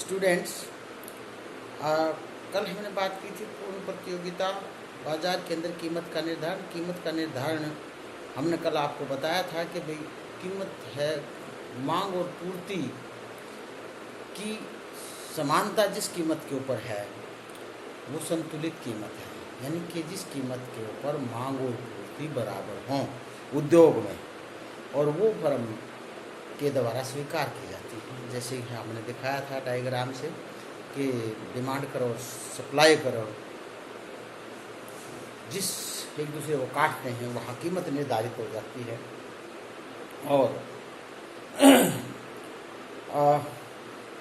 Students, कल हमने बात की थी पूर्ण प्रतियोगिता बाजार के अंदर कीमत का निर्धारण हमने कल आपको बताया था कि भाई कीमत है मांग और पूर्ति की समानता। जिस कीमत के ऊपर है वो संतुलित कीमत है, यानी कि जिस कीमत के ऊपर मांग और पूर्ति बराबर हों उद्योग में, और वो फर्म के द्वारा स्वीकार की जाती है। जैसे हमने दिखाया था डायग्राम से कि डिमांड करो सप्लाई करो, जिस एक दूसरे को काटते हैं वहाँ कीमत निर्धारित हो जाती है और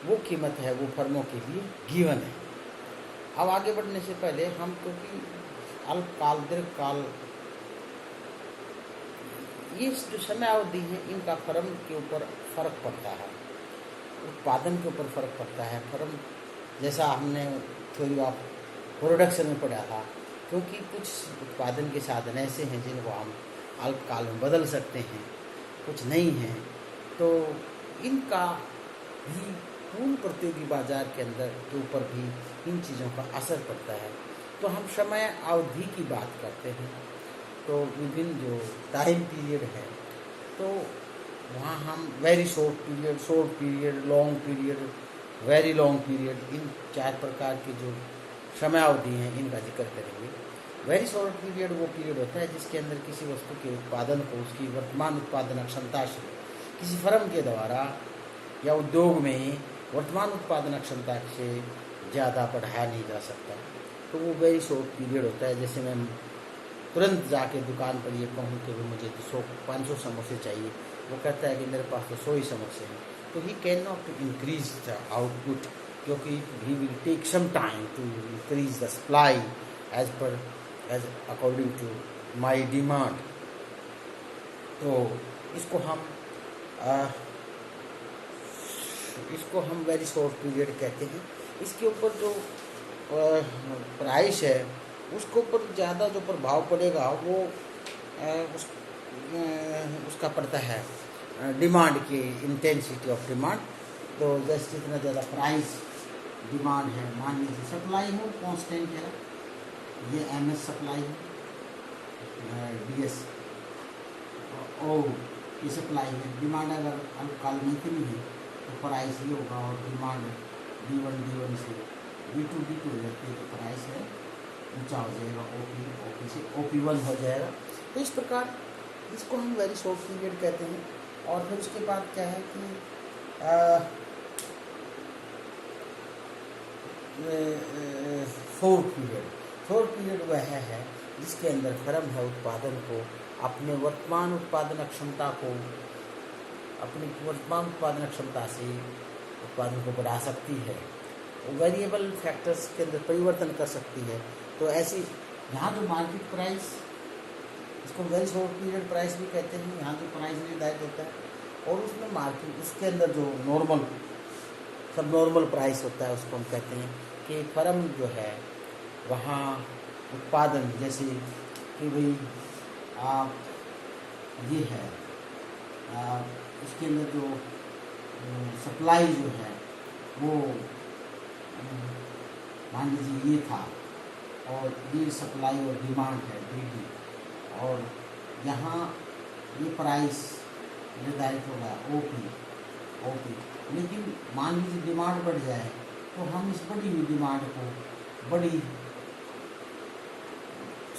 वो कीमत है वो फर्मों के लिए गिवन है। अब आगे बढ़ने से पहले हम क्योंकि अल्पकाल दीर्घकाल ये जो समय अवधि है इनका फर्म के ऊपर फर्क पड़ता है, उत्पादन के ऊपर फर्क पड़ता है। फर्म जैसा हमने थोड़ी बार प्रोडक्शन में पढ़ा था, क्योंकि कुछ उत्पादन के साधन ऐसे हैं जिनको हम अल्पकाल में बदल सकते हैं, कुछ नहीं हैं, तो इनका भी पूर्ण प्रतियोगी बाजार के अंदर के ऊपर भी इन चीज़ों का असर पड़ता है। तो हम समय अवधि की बात करते हैं, तो विभिन्न जो टाइम पीरियड है तो वहाँ हम very short period, long period, very long period, इन 4 प्रकार की जो समय अवधि हैं इनका जिक्र करेंगे। वेरी शॉर्ट पीरियड वो पीरियड होता है जिसके अंदर किसी वस्तु के उत्पादन को उसकी वर्तमान उत्पादन क्षमता से किसी फर्म के द्वारा या उद्योग में ही वर्तमान उत्पादन क्षमता से ज़्यादा बढ़ाया नहीं जा सकता, तो वो वेरी शॉर्ट पीरियड होता है। जैसे मैं तुरंत जाके दुकान पर ये कहूँ कि मुझे तो 500 समोसे चाहिए, वो कहता है कि मेरे पास तो 100 ही समोसे हैं, तो he can not increase the output, क्योंकि he will take some time to increase the supply as according to my demand. तो इसको हम वेरी शॉर्ट पीरियड कहते हैं। इसके ऊपर जो प्राइस है उसके ऊपर ज़्यादा जो प्रभाव पड़ेगा वो उसका पड़ता है डिमांड की इंटेंसिटी ऑफ डिमांड। तो जैसे जितना ज़्यादा प्राइस डिमांड है, मान लीजिए सप्लाई हो कांस्टेंट है, ये MS सप्लाई है, DS और ये सप्लाई है। डिमांड अगर अल्पकाल में इतनी है तो प्राइस ये होगा, और डिमांड D1 से D2 हो जाती है तो प्राइस है ऊंचा हो जाएगा, OP से OP1 हो जाएगा। तो इस प्रकार इसको हम वेरी शॉर्ट पीरियड कहते हैं। और फिर उसके बाद क्या है कि फोर्थ पीरियड वह है जिसके अंदर फर्म है उत्पादन को अपने वर्तमान उत्पादन क्षमता से उत्पादन को बढ़ा सकती है, वेरिएबल फैक्टर्स के अंदर परिवर्तन कर सकती है। तो ऐसी यहाँ जो मार्केट प्राइस, इसको वेरी शॉर्ट पीरियड प्राइस भी कहते हैं, यहाँ जो प्राइस निर्धारित होता है और उसमें मार्केट उसके अंदर जो सब नॉर्मल प्राइस होता है उसको हम कहते हैं कि फर्म जो है वहाँ उत्पादन, जैसे कि भाई आप ये है इसके अंदर जो सप्लाई जो है वो मान लीजिए ये था, और ये सप्लाई और डिमांड है DD, और यहाँ ये प्राइस निर्धारित होगा OP। लेकिन मान लीजिए डिमांड बढ़ जाए तो हम इस बढ़ी हुई डिमांड को बड़ी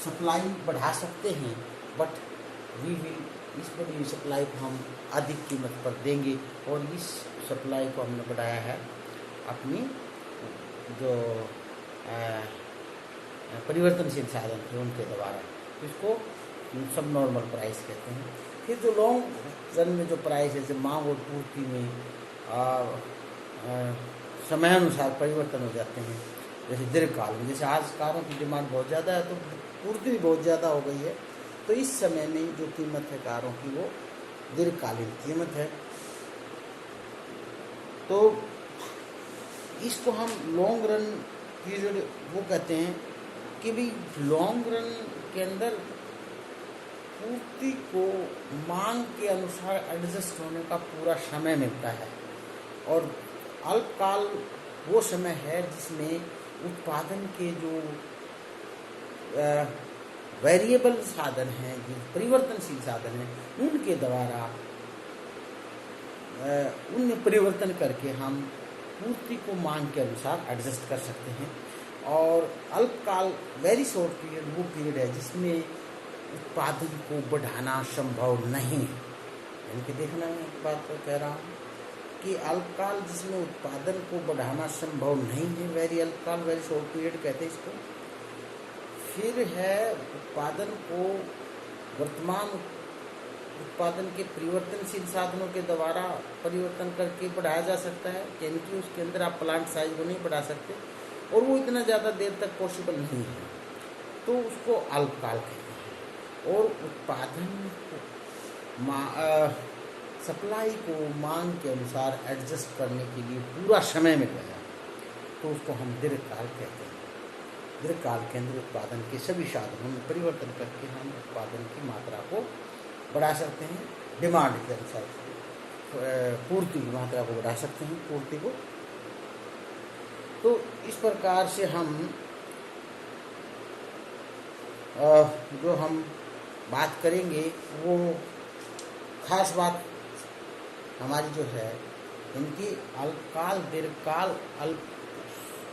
सप्लाई बढ़ा सकते हैं, बट इस बढ़ी हुई सप्लाई को हम अधिक कीमत पर देंगे, और इस सप्लाई को हमने बढ़ाया है अपनी जो परिवर्तनशील साधन थे उनके द्वारा। इसको सब नॉर्मल प्राइस कहते हैं। फिर जो लॉन्ग रन में जो प्राइस है, जब मांग और पूर्ति में समयानुसार परिवर्तन हो जाते हैं, जैसे दीर्घकाल में, जैसे आज कारों की डिमांड बहुत ज़्यादा है तो पूर्ति भी बहुत ज़्यादा हो गई है, तो इस समय में जो कीमत है कारों की वो दीर्घकालीन कीमत है। तो इसको हम लॉन्ग रन पीरियड वो कहते हैं कि भाई लॉन्ग रन के अंदर पूर्ति को मांग के अनुसार एडजस्ट होने का पूरा समय मिलता है, और अल्पकाल वो समय है जिसमें उत्पादन के जो वेरिएबल साधन हैं, जो परिवर्तनशील साधन हैं, उनके द्वारा उनमें परिवर्तन करके हम पूर्ति को मांग के अनुसार एडजस्ट कर सकते हैं। और अल्पकाल वेरी शॉर्ट पीरियड वो पीरियड है जिसमें उत्पादन को बढ़ाना संभव नहीं है। यानी कि देखना मैं एक बात को कह रहा हूँ कि अल्पकाल जिसमें उत्पादन को बढ़ाना संभव नहीं है, वेरी अल्पकाल वेरी शॉर्ट पीरियड कहते हैं इसको। फिर है उत्पादन को वर्तमान उत्पादन के परिवर्तनशील साधनों के द्वारा परिवर्तन करके बढ़ाया जा सकता है, यानी कि उसके अंदर आप प्लांट साइज को नहीं बढ़ा सकते और वो इतना ज़्यादा देर तक पॉसिबल नहीं है, तो उसको अल्पकाल कहते हैं। और उत्पादन सप्लाई को मांग के अनुसार एडजस्ट करने के लिए पूरा समय मिल गया तो उसको हम दीर्घकाल कहते हैं। दीर्घकाल के अंदर उत्पादन के सभी साधनों में परिवर्तन करके हम उत्पादन की मात्रा को बढ़ा सकते हैं, डिमांड के अनुसार पूर्ति की मात्रा को बढ़ा सकते हैं, पूर्ति को। तो इस प्रकार से हम जो हम बात करेंगे वो खास बात हमारी जो है, इनकी अल्पकाल, दीर्घकाल,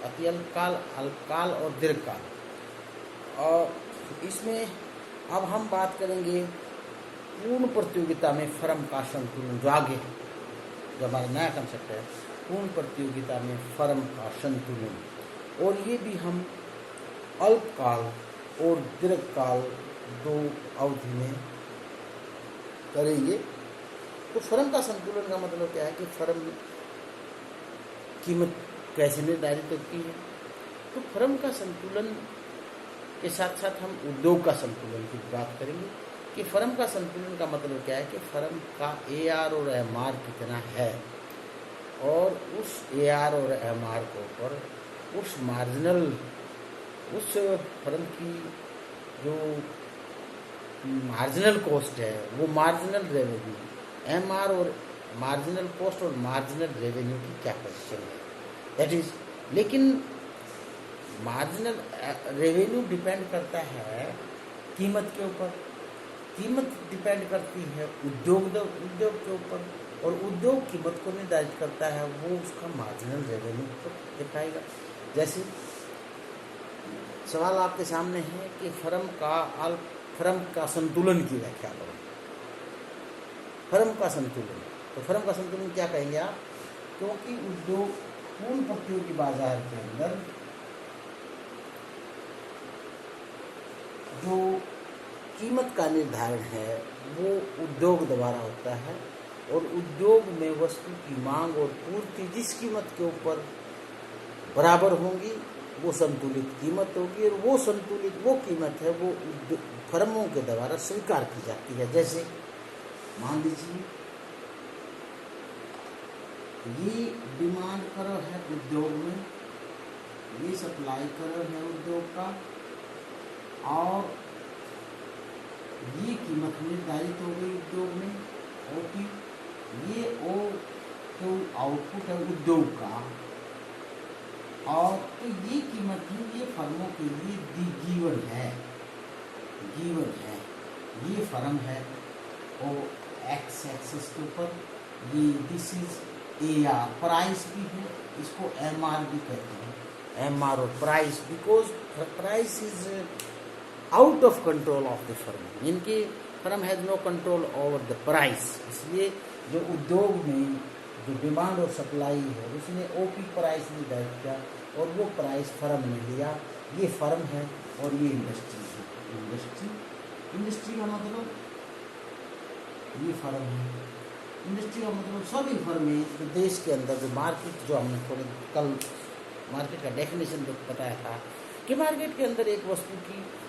अति अल्पकाल, अल्पकाल और दीर्घकाल। और इसमें अब हम बात करेंगे पूर्ण प्रतियोगिता में फर्म का संतुलन, जो आगे जो हमारा नया कंसेप्ट है, पूर्ण प्रतियोगिता में फर्म का संतुलन। और ये भी हम अल्पकाल और दीर्घकाल दो अवधि में करेंगे। तो फर्म का संतुलन का मतलब क्या है कि फर्म कीमत कैसे निर्धारित होती है। तो फर्म का संतुलन के साथ साथ हम उद्योग का संतुलन की बात करेंगे कि फर्म का संतुलन का मतलब क्या है कि फर्म का AR और MR कितना है, और उस AR और MR के ऊपर उस मार्जिनल, उस फर्म की जो मार्जिनल कॉस्ट है, वो मार्जिनल रेवेन्यू, MR और मार्जिनल कॉस्ट और मार्जिनल रेवेन्यू की क्या पोजीशन है, दैट इज। लेकिन मार्जिनल रेवेन्यू डिपेंड करता है कीमत के ऊपर, कीमत डिपेंड करती है उद्योग के ऊपर, और उद्योग कीमत को निर्धारित करता है, वो उसका मार्जिनल रेवेन्यू को दिखाएगा। जैसे सवाल आपके सामने है कि फर्म का संतुलन की व्याख्या करो। फर्म का संतुलन, तो फर्म का संतुलन क्या कहेंगे आप, क्योंकि उद्योग पूर्ण प्रतियोगी बाजार के अंदर जो कीमत का निर्धारण है वो उद्योग द्वारा होता है, और उद्योग में वस्तु की मांग और पूर्ति जिस कीमत के ऊपर बराबर होंगी वो संतुलित कीमत होगी, और वो संतुलित वो कीमत है वो फर्मों के द्वारा स्वीकार की जाती है। जैसे मान लीजिए ये डिमांड कर्व है उद्योग में, ये सप्लाई कर्व है उद्योग का, और ये कीमत निर्धारित हो गई उद्योग में, और ये ओ तो आउटपुट है उद्योग का, और तो ये कीमत है, ये फर्मों के लिए गिवन है, ये फर्म है, और एक्स एक्सिस के ऊपर ये दिस इज AR, प्राइस भी है, इसको MR भी कहते हैं, MR और price, because price is out of control of the firm, इनकी firm has no control over the price. इसलिए जो उद्योग में जो डिमांड और सप्लाई है उसने OP प्राइस निर्धारित किया, और वो प्राइस फर्म ने लिया। ये फर्म है और ये इंडस्ट्री है। इंडस्ट्री का मतलब ये फर्म है, इंडस्ट्री का मतलब सभी फर्में जो देश के अंदर जो मार्केट, जो हमने थोड़े कल मार्केट का डेफिनेशन बताया था कि मार्केट के अंदर एक वस्तु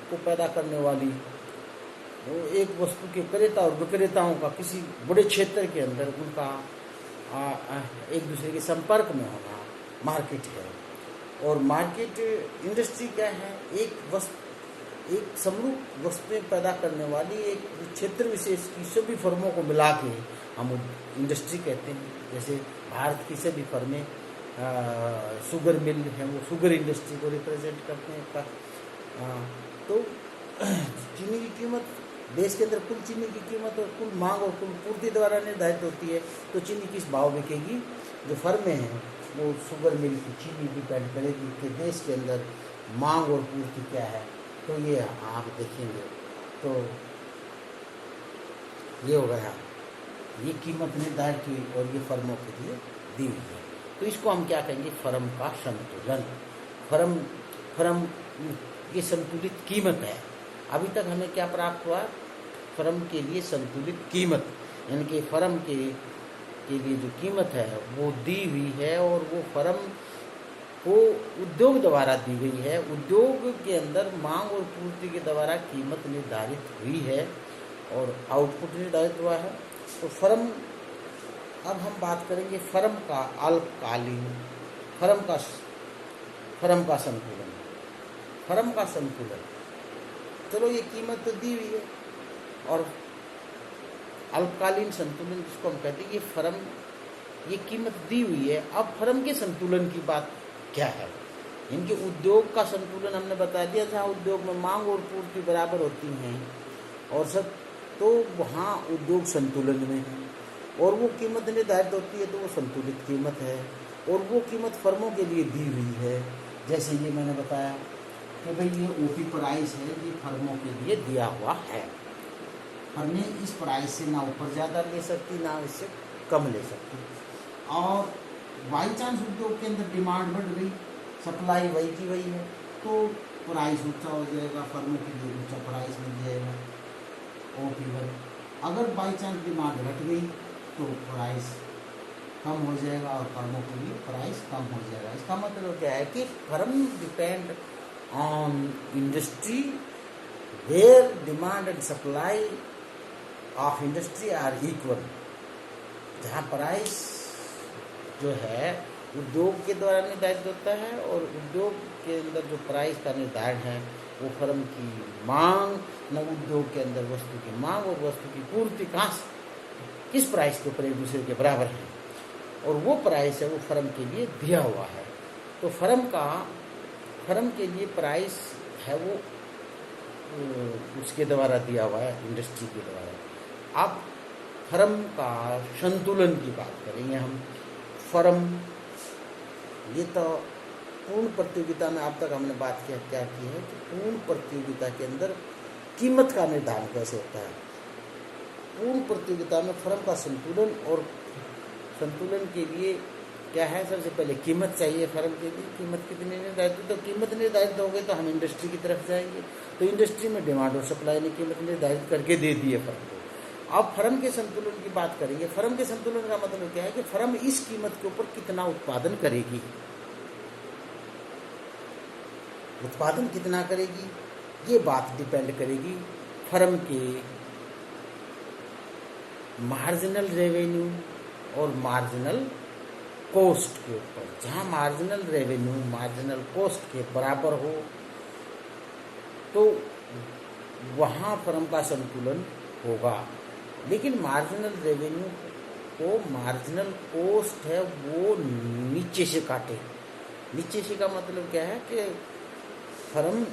को पैदा करने वाली, एक वस्तु के क्रेता और विक्रेताओं का किसी बड़े क्षेत्र के अंदर उनका एक दूसरे के संपर्क में होना मार्केट है। और मार्केट इंडस्ट्री क्या है, एक समरूप वस्तुएं पैदा करने वाली एक क्षेत्र विशेष की सभी फर्मों को मिला के हम इंडस्ट्री कहते हैं। जैसे भारत की सभी फर्में शुगर मिल है, वो शुगर इंडस्ट्री को रिप्रेजेंट करते हैं का। तो चीनी की कीमत देश के अंदर कुल चीनी की कीमत और कुल मांग और कुल पूर्ति द्वारा निर्धारित होती है। तो चीनी किस भाव बिकेगी, जो फर्में हैं वो शुगर मिल की चीनी डिपेंड करेगी कि देश के अंदर मांग और पूर्ति क्या है। तो ये आप देखेंगे तो ये हो गया, ये कीमत निर्धारित हुई और ये फर्मों के लिए दी हुई है। तो इसको हम क्या कहेंगे, फर्म का संतुलन। फर्म ये संतुलित कीमत है। अभी तक हमें क्या प्राप्त हुआ, फर्म के लिए संतुलित कीमत, यानी कि फर्म के लिए जो कीमत है वो दी हुई है और वो फर्म को उद्योग द्वारा दी गई है। उद्योग के अंदर मांग और पूर्ति के द्वारा कीमत निर्धारित हुई है और आउटपुट निर्धारित हुआ है। तो फर्म, अब हम बात करेंगे फर्म का अल्पकालीन, फर्म का संतुलन। फर्म का संतुलन, चलो ये कीमत तो दी हुई है और अल्पकालीन संतुलन जिसको हम कहते हैं, ये फर्म, ये कीमत दी हुई है। अब फर्म के संतुलन की बात क्या है, इनके उद्योग का संतुलन हमने बता दिया, जहाँ उद्योग में मांग और पूर्ति बराबर होती हैं और सब, तो वहाँ उद्योग संतुलन में है और वो कीमत निर्धारित होती है, तो वो संतुलित कीमत है और वो कीमत फर्मों के लिए दी हुई है। जैसे ये मैंने बताया कि भाई ये ओपी प्राइस है, ये फर्मों के लिए दिया हुआ है। फर्में इस प्राइस से ना ऊपर ज़्यादा ले सकती ना इससे कम ले सकती। और बाई चांस उद्योग के अंदर डिमांड बढ़ गई, सप्लाई वही की वही है, तो प्राइस ऊंचा हो जाएगा, फर्मों के लिए ऊंचा प्राइस मिल जाएगा ओपी पर। अगर बाई चांस डिमांड घट गई तो प्राइस कम हो जाएगा और फर्मों के लिए प्राइस कम हो जाएगा। इसका मतलब क्या है कि firm depend on industry where demand and supply of industry are equal. जहाँ प्राइस जो है उद्योग के द्वारा निर्धारित होता है और उद्योग के अंदर जो प्राइस का निर्धारण है वो फर्म की मांग, न उद्योग के अंदर वस्तु की मांग और वस्तु की पूर्ति कहाँ किस प्राइस के ऊपर एक दूसरे के बराबर है और वो प्राइस है वो फर्म के लिए दिया हुआ है। तो फर्म के लिए प्राइस है वो उसके द्वारा दिया हुआ है, इंडस्ट्री के द्वारा। अब फर्म का संतुलन की बात करेंगे हम। फर्म, ये तो पूर्ण प्रतियोगिता में अब तक हमने बात क्या की है कि पूर्ण प्रतियोगिता के अंदर कीमत का निर्धारण कैसे होता है। पूर्ण प्रतियोगिता में फर्म का संतुलन, और संतुलन के लिए क्या है, सबसे पहले कीमत चाहिए फर्म के लिए। कीमत कितनी निर्धारित, तो कीमत निर्धारित हो गई तो हम इंडस्ट्री की तरफ जाएंगे, तो इंडस्ट्री में डिमांड और सप्लाई ने कीमत निर्धारित करके दे दी है फर्म को। अब फर्म के संतुलन की बात करेंगे। फर्म के संतुलन का मतलब क्या है कि फर्म इस कीमत के ऊपर कितना उत्पादन करेगी, उत्पादन कितना करेगी, ये बात डिपेंड करेगी फर्म के मार्जिनल रेवेन्यू और मार्जिनल कॉस्ट के ऊपर। जहाँ मार्जिनल रेवेन्यू मार्जिनल कॉस्ट के बराबर हो तो वहाँ फर्म का संतुलन होगा। लेकिन मार्जिनल रेवेन्यू को मार्जिनल कॉस्ट है वो नीचे से काटे। नीचे से का मतलब क्या है कि फर्म,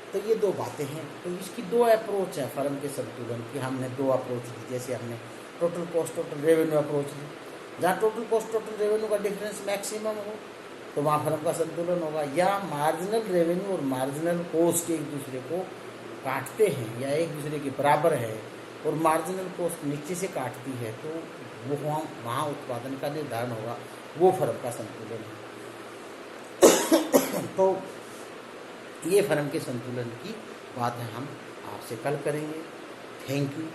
तो ये दो बातें हैं। तो इसकी दो अप्रोच है फर्म के संतुलन की। हमने दो अप्रोच ली, जैसे हमने total cost total revenue approach ली। जहाँ टोटल कॉस्ट टोटल रेवेन्यू का डिफरेंस मैक्सिमम हो तो वहाँ फर्म का संतुलन होगा। या मार्जिनल रेवेन्यू और मार्जिनल कॉस्ट एक दूसरे को काटते हैं या एक दूसरे के बराबर है और मार्जिनल कॉस्ट नीचे से काटती है तो वो वहाँ उत्पादन का निर्धारण होगा, वो फर्म का संतुलन है। तो ये फर्म के संतुलन की बात है, हम आपसे कल करेंगे। Thank you.